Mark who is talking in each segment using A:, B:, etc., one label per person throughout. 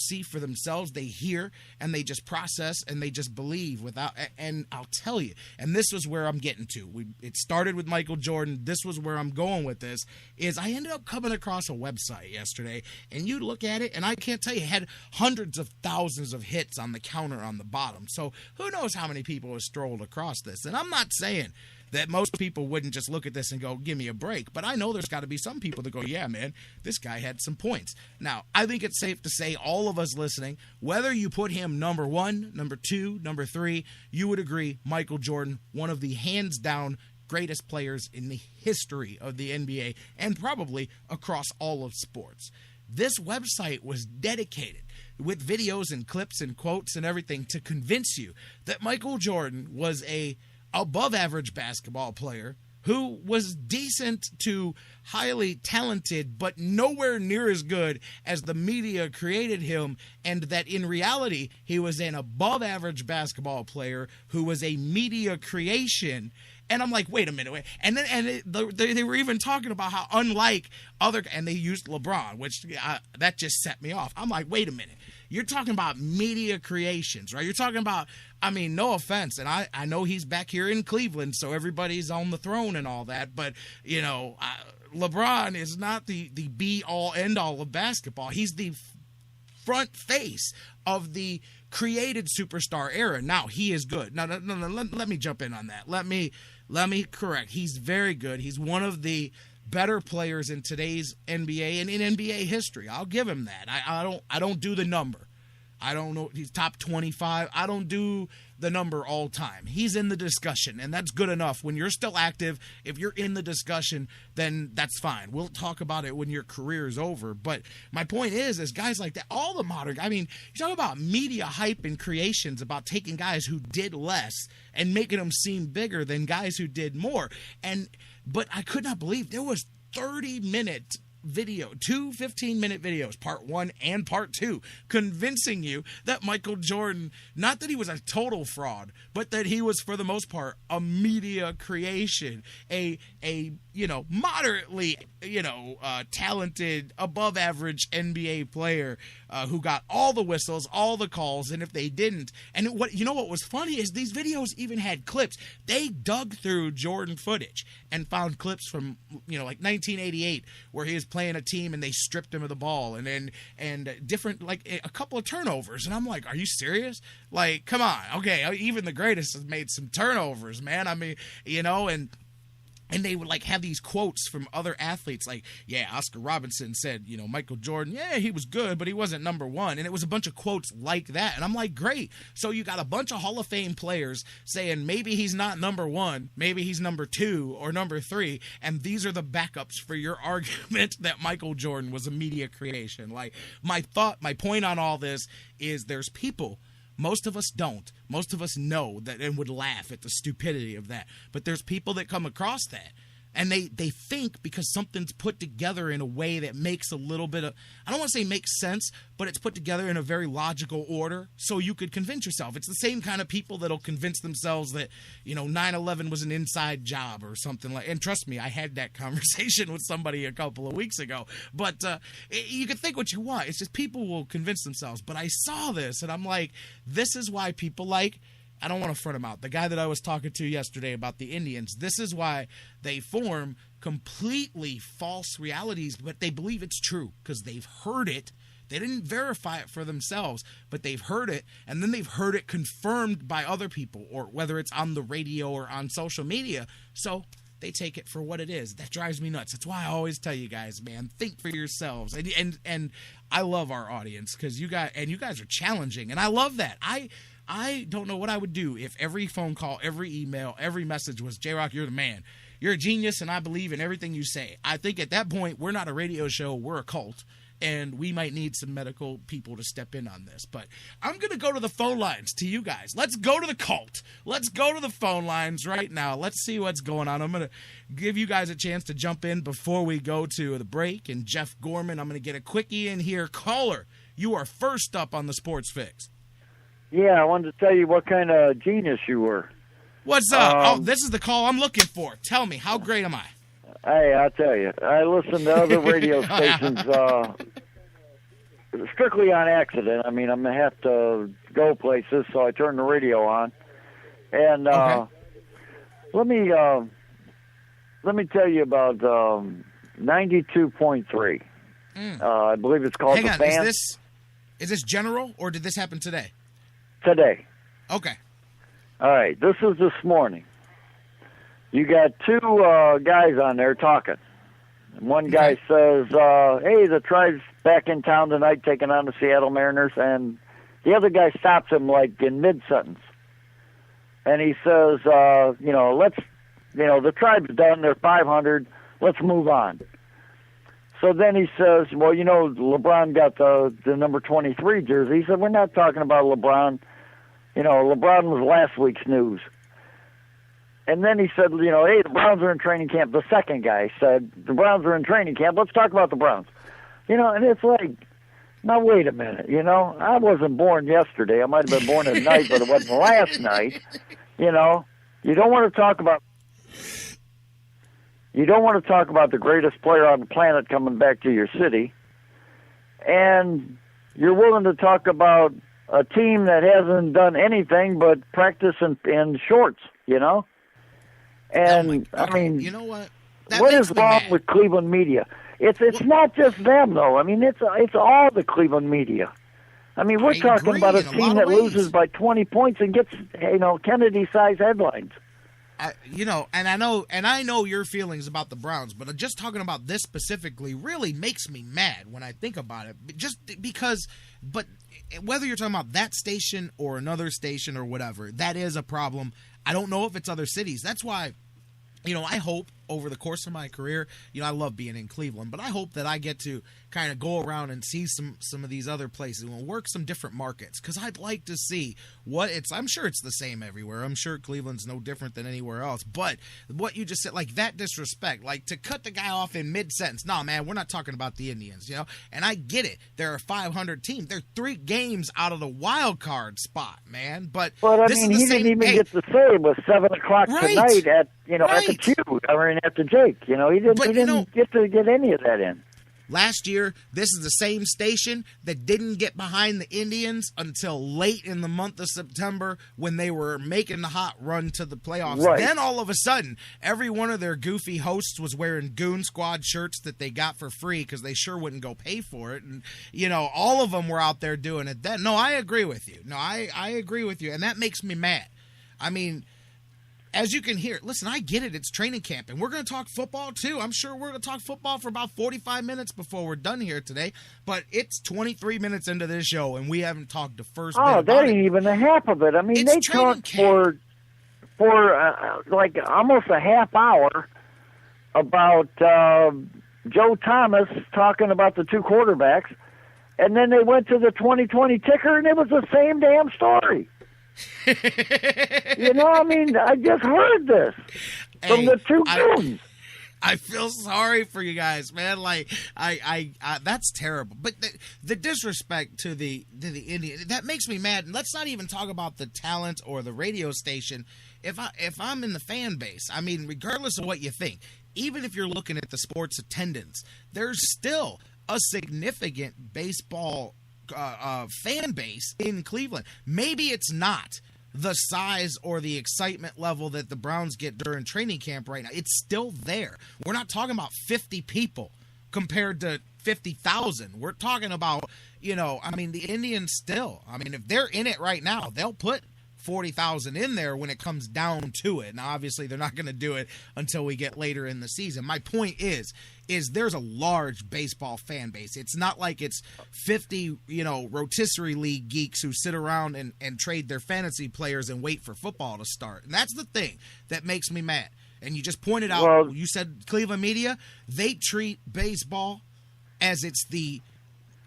A: see for themselves. They hear and they just process and they just believe without. And I'll tell you, and this was where I'm getting to. It started with Michael Jordan. This was where I'm going with this. Is I ended up coming across a website yesterday, and you look at it, and I can't tell you, it had hundreds of thousands of hits on the counter on the bottom. So who knows how many people have strolled across this? And I'm not saying that most people wouldn't just look at this and go, give me a break. But I know there's got to be some people that go, yeah, man, this guy had some points. Now, I think it's safe to say all of us listening, whether you put him number 1, number 2, number 3, you would agree Michael Jordan, one of the hands-down greatest players in the history of the NBA and probably across all of sports. This website was dedicated with videos and clips and quotes and everything to convince you that Michael Jordan was a above-average basketball player who was decent to highly talented, but nowhere near as good as the media created him, and that in reality, he was an above-average basketball player who was a media creation. And I'm like, wait a minute, wait. And then they were even talking about how unlike other, and they used LeBron, which that just set me off. I'm like, wait a minute. You're talking about media creations, right? You're talking about, I mean, no offense, and I know he's back here in Cleveland, so everybody's on the throne and all that, but, you know, LeBron is not the be-all, end-all of basketball. He's the front face of the created superstar era. Now, he is good. No, let me jump in on that. Let me correct. He's very good. He's one of the better players in today's NBA and in NBA history. I'll give him that. I don't do the number. I don't know. He's top 25. I don't do the number all time. He's in the discussion, and that's good enough. When you're still active, if you're in the discussion, then that's fine. We'll talk about it when your career is over. But my point is guys like that, all the modern, I mean, you talk about media hype and creations about taking guys who did less and making them seem bigger than guys who did more. But I could not believe there was 30-minute video, 2 15-minute videos, part 1 and part 2, convincing you that Michael Jordan, not that he was a total fraud, but that he was, for the most part, a media creation, a moderately, talented, above average NBA player who got all the whistles, all the calls, and if they didn't, and what was funny is these videos even had clips. They dug through Jordan footage and found clips from, like 1988, where he was playing a team and they stripped him of the ball, and different, like a couple of turnovers, and I'm like, are you serious? Like, come on, okay, even the greatest has made some turnovers, man. I mean, and they would, like, have these quotes from other athletes, like, yeah, Oscar Robertson said, Michael Jordan, yeah, he was good, but he wasn't number 1. And it was a bunch of quotes like that. And I'm like, great. So you got a bunch of Hall of Fame players saying maybe he's not number 1, maybe he's number 2 or number 3. And these are the backups for your argument that Michael Jordan was a media creation. Like, my point on all this is there's people. Most of us don't. Most of us know that and would laugh at the stupidity of that. But there's people that come across that. And they think because something's put together in a way that makes a little bit of, I don't want to say makes sense, but it's put together in a very logical order so you could convince yourself. It's the same kind of people that'll convince themselves that, 9/11 was an inside job or something like, and trust me, I had that conversation with somebody a couple of weeks ago. But you can think what you want. It's just people will convince themselves. But I saw this and I'm like, this is why people like, I don't want to front him out. The guy that I was talking to yesterday about the Indians, this is why they form completely false realities, but they believe it's true because they've heard it. They didn't verify it for themselves, but they've heard it, and then they've heard it confirmed by other people, or whether it's on the radio or on social media. So they take it for what it is. That drives me nuts. That's why I always tell you guys, man, think for yourselves. And I love our audience because you guys are challenging, and I love that. I don't know what I would do if every phone call, every email, every message was, J-Rock, you're the man. You're a genius, and I believe in everything you say. I think at that point, we're not a radio show, we're a cult, and we might need some medical people to step in on this. But I'm going to go to the phone lines to you guys. Let's go to the cult. Let's go to the phone lines right now. Let's see what's going on. I'm going to give you guys a chance to jump in before we go to the break. And Jeff Gorman, I'm going to get a quickie in here. Caller, you are first up on the Sports Fix.
B: Yeah, I wanted to tell you what kind of genius you were.
A: What's up? This is the call I'm looking for. Tell me, how great am I?
B: Hey, I'll tell you. I listen to other radio stations strictly on accident. I mean, I'm going to have to go places, so I turned the radio on. And let me tell you about 92.3. I believe it's called
A: Hang
B: The
A: on,
B: Fan.
A: Is this general, or did this happen today?
B: Today.
A: Okay.
B: All right, this is this morning. You got two guys on there talking. One guy says, hey, the Tribe's back in town tonight taking on the Seattle Mariners, and the other guy stops him like in mid-sentence. And he says, the Tribe's done, they're 500, let's move on. So then he says, well, LeBron got the number 23 jersey. He said, we're not talking about LeBron. LeBron was last week's news. And then he said, hey, the Browns are in training camp. The second guy said, the Browns are in training camp. Let's talk about the Browns. And it's like, now wait a minute, I wasn't born yesterday. I might have been born at night, but it wasn't last night. You don't want to talk about the greatest player on the planet coming back to your city. And you're willing to talk about a team that hasn't done anything but practice in shorts, And I mean,
A: you know what?
B: What is wrong with Cleveland media? It's not just them though. I mean, it's all the Cleveland media. I mean, we're talking about a team that loses by 20 points and gets Kennedy-sized headlines.
A: I know your feelings about the Browns, but just talking about this specifically really makes me mad when I think about it. Just because, but whether you're talking about that station or another station or whatever, that is a problem. I don't know if it's other cities. That's why, I hope over the course of my career, I love being in Cleveland, but I hope that I get to kind of go around and see some of these other places and work some different markets, because I'd like to see I'm sure it's the same everywhere. I'm sure Cleveland's no different than anywhere else, but what you just said, like that disrespect, like to cut the guy off in mid-sentence, no, man, we're not talking about the Indians, and I get it. They're a 500 team. They're 3 games out of the wild card spot, man, but
B: he didn't even get to say it was 7 o'clock tonight at the Tues, at the Jake. He didn't get to get any of that in.
A: Last year, this is the same station that didn't get behind the Indians until late in the month of September when they were making the hot run to the playoffs. Right. Then all of a sudden, every one of their goofy hosts was wearing Goon Squad shirts that they got for free because they sure wouldn't go pay for it. And, all of them were out there doing it then. No, I agree with you. I agree with you. And that makes me mad. I mean, as you can hear, listen, I get it. It's training camp, and we're going to talk football, too. I'm sure we're going to talk football for about 45 minutes before we're done here today, but it's 23 minutes into this show, and we haven't talked the first bit about it.
B: Oh, that ain't even the half of it. I mean, they talked for like almost a half hour about Joe Thomas talking about the 2 quarterbacks, and then they went to the 2020 ticker, and it was the same damn story. I just heard this from the 2 goons.
A: I feel sorry for you guys, man. Like, I that's terrible. But the disrespect to the Indian, that makes me mad. And let's not even talk about the talent or the radio station. If I'm in the fan base, I mean, regardless of what you think, even if you're looking at the sports attendance, there's still a significant baseball fan base in Cleveland. Maybe it's not the size or the excitement level that the Browns get during training camp right now. It's still there. We're not talking about 50 people compared to 50,000. We're talking about, the Indians still. I mean, if they're in it right now, they'll put 40,000 in there when it comes down to it. Now, obviously, they're not going to do it until we get later in the season. My point is there's a large baseball fan base. It's not like it's 50, rotisserie league geeks who sit around and trade their fantasy players and wait for football to start. And that's the thing that makes me mad. And you just pointed out, you said Cleveland media, they treat baseball as it's the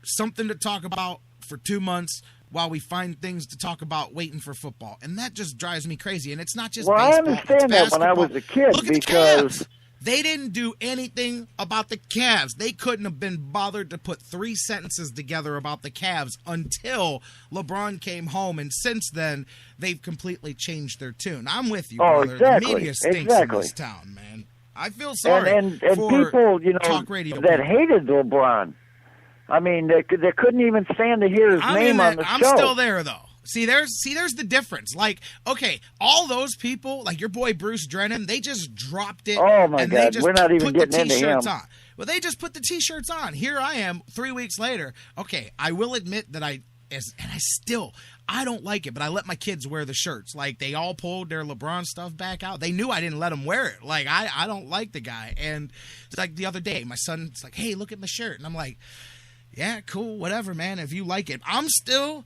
A: something to talk about for 2 months while we find things to talk about waiting for football. And that just drives me crazy. And it's not just baseball.
B: I understand that when I was a kid.
A: Look at the Cavs. They didn't do anything about the Cavs. They couldn't have been bothered to put 3 sentences together about the Cavs until LeBron came home. And since then, they've completely changed their tune. I'm with you, brother.
B: Exactly.
A: The media stinks in this town, man. I feel sorry
B: and
A: for
B: people,
A: talk radio
B: that hated LeBron. I mean, they couldn't even stand to hear his name on the show.
A: I'm still there, though. See, there's the difference. Like, okay, all those people, like your boy Bruce Drennan, they just dropped it.
B: Oh, my
A: and
B: God.
A: They just
B: We're not even
A: put
B: getting
A: the
B: into him.
A: T-shirts on. Well, they just put the T-shirts on. Here I am 3 weeks later. Okay, I will admit that I don't like it, but I let my kids wear the shirts. Like, they all pulled their LeBron stuff back out. They knew I didn't let them wear it. Like, I don't like the guy. And it's like the other day, my son's like, hey, look at my shirt. And I'm like, yeah, cool, whatever, man, if you like it. I'm still,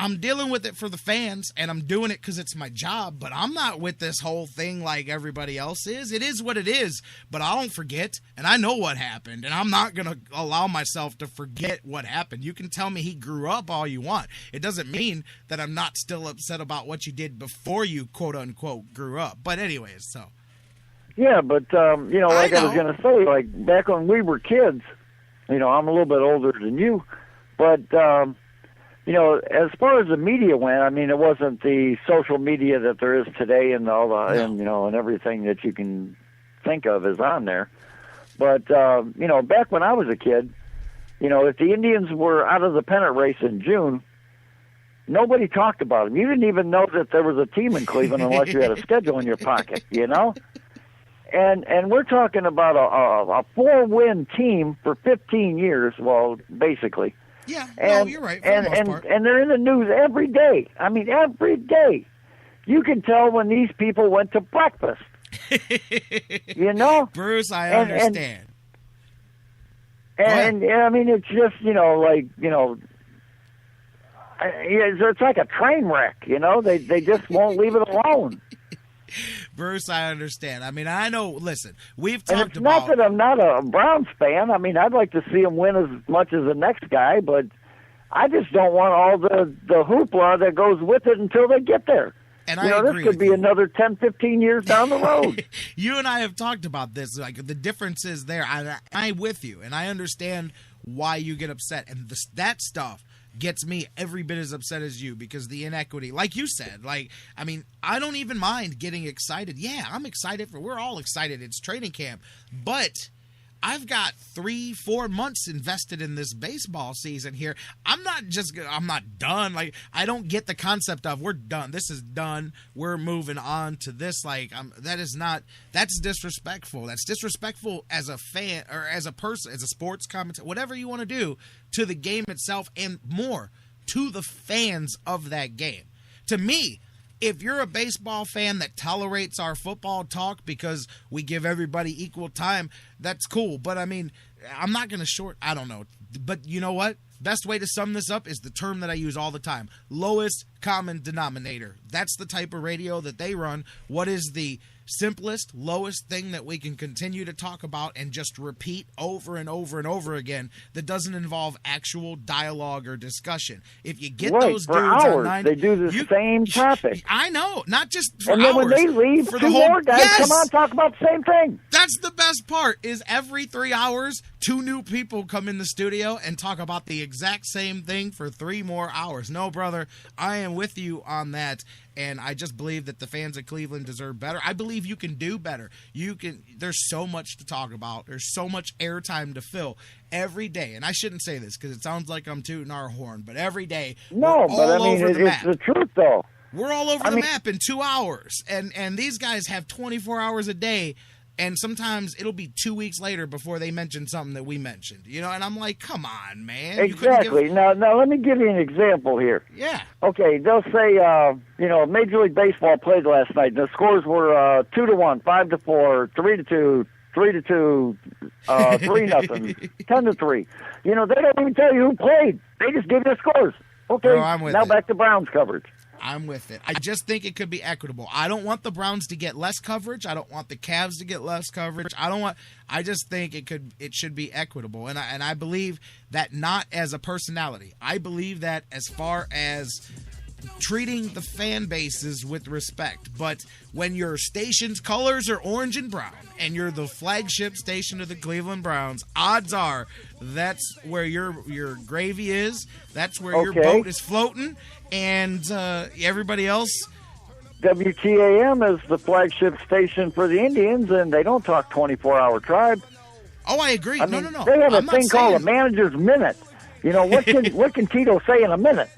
A: I'm dealing with it for the fans, and I'm doing it because it's my job, but I'm not with this whole thing like everybody else is. It is what it is, but I don't forget, and I know what happened, and I'm not going to allow myself to forget what happened. You can tell me he grew up all you want. It doesn't mean that I'm not still upset about what you did before you, quote-unquote, grew up. But anyways, so.
B: Yeah, but, I was going to say, like, back when we were kids, I'm a little bit older than you, but, as far as the media went, I mean, it wasn't the social media that there is today and all the, and everything that you can think of is on there. But, back when I was a kid, if the Indians were out of the pennant race in June, nobody talked about them. You didn't even know that there was a team in Cleveland unless you had a schedule in your pocket, And we're talking about a 4-win team for 15 years, well, basically.
A: Yeah, no, you're right. For the most part.
B: And they're in the news every day. I mean, every day. You can tell when these people went to breakfast.
A: Bruce, I understand.
B: And I mean, it's just, it's like a train wreck, They just won't leave it alone.
A: Bruce, I understand. I mean, I know, listen, we've
B: and
A: talked
B: it's
A: about...
B: not that I'm not a Browns fan. I mean, I'd like to see him win as much as the next guy, but I just don't want all the hoopla that goes with it until they get there.
A: And I agree
B: this could be another 10, 15 years down the road.
A: You and I have talked about this. Like, the difference is there. I'm with you, and I understand why you get upset. And that stuff gets me every bit as upset as you, because the inequity, like you said, I don't even mind getting excited. Yeah, I'm excited we're all excited. It's training camp, but I've got 3-4 months invested in this baseball season here. I'm not done. Like, I don't get the concept of we're done. This is done. We're moving on to this. Like, that's disrespectful. That's disrespectful as a fan or as a person, as a sports commentator, whatever you want to do, to the game itself and more to the fans of that game. To me, if you're a baseball fan that tolerates our football talk because we give everybody equal time, that's cool. But, I mean, I'm not going to I don't know. But you know what? Best way to sum this up is the term that I use all the time. Lowest common denominator. That's the type of radio that they run. What is the simplest, lowest thing that we can continue to talk about and just repeat over and over and over again that doesn't involve actual dialogue or discussion? If you get those
B: for
A: dudes
B: hours,
A: online,
B: they do the same topic.
A: I know, not just for
B: and
A: hours.
B: then when they leave,
A: for
B: two
A: the whole,
B: more guys come on, talk about the same thing.
A: That's the best part, is every 3 hours, 2 new people come in the studio and talk about the exact same thing for 3 more hours. No, brother, I am with you on that. And I just believe that the fans of Cleveland deserve better. I believe you can do better. There's so much to talk about. There's so much airtime to fill every day. And I shouldn't say this because it sounds like I'm tooting our horn, but every day,
B: no, but I mean, it's the truth, though.
A: We're all over the map in 2 hours. And these guys have 24 hours a day. And sometimes it'll be 2 weeks later before they mention something that we mentioned, and I'm like, come on, man.
B: Exactly. Now, let me give you an example here.
A: Yeah.
B: Okay, they'll say, Major League Baseball played last night. The scores were 2-1, 5-4, 3-2, 3-2, 3-0, 10-3. They don't even tell you who played. They just give you the scores. Okay,
A: Bro, I'm with
B: now
A: it.
B: Back to Browns coverage.
A: I'm with it. I just think it could be equitable. I don't want the Browns to get less coverage. I don't want the Cavs to get less coverage. I just think it should be equitable. And I believe that not as a personality. I believe that as far as treating the fan bases with respect. But when your station's colors are orange and brown and you're the flagship station of the Cleveland Browns, odds are that's where your gravy is. That's where your boat is floating. And everybody else.
B: WTAM is the flagship station for the Indians, and they don't talk 24-hour Tribe.
A: Oh, I agree.
B: I mean,
A: no.
B: They have
A: I'm
B: a thing called a
A: saying...
B: manager's minute. You know, what can Tito say in a minute?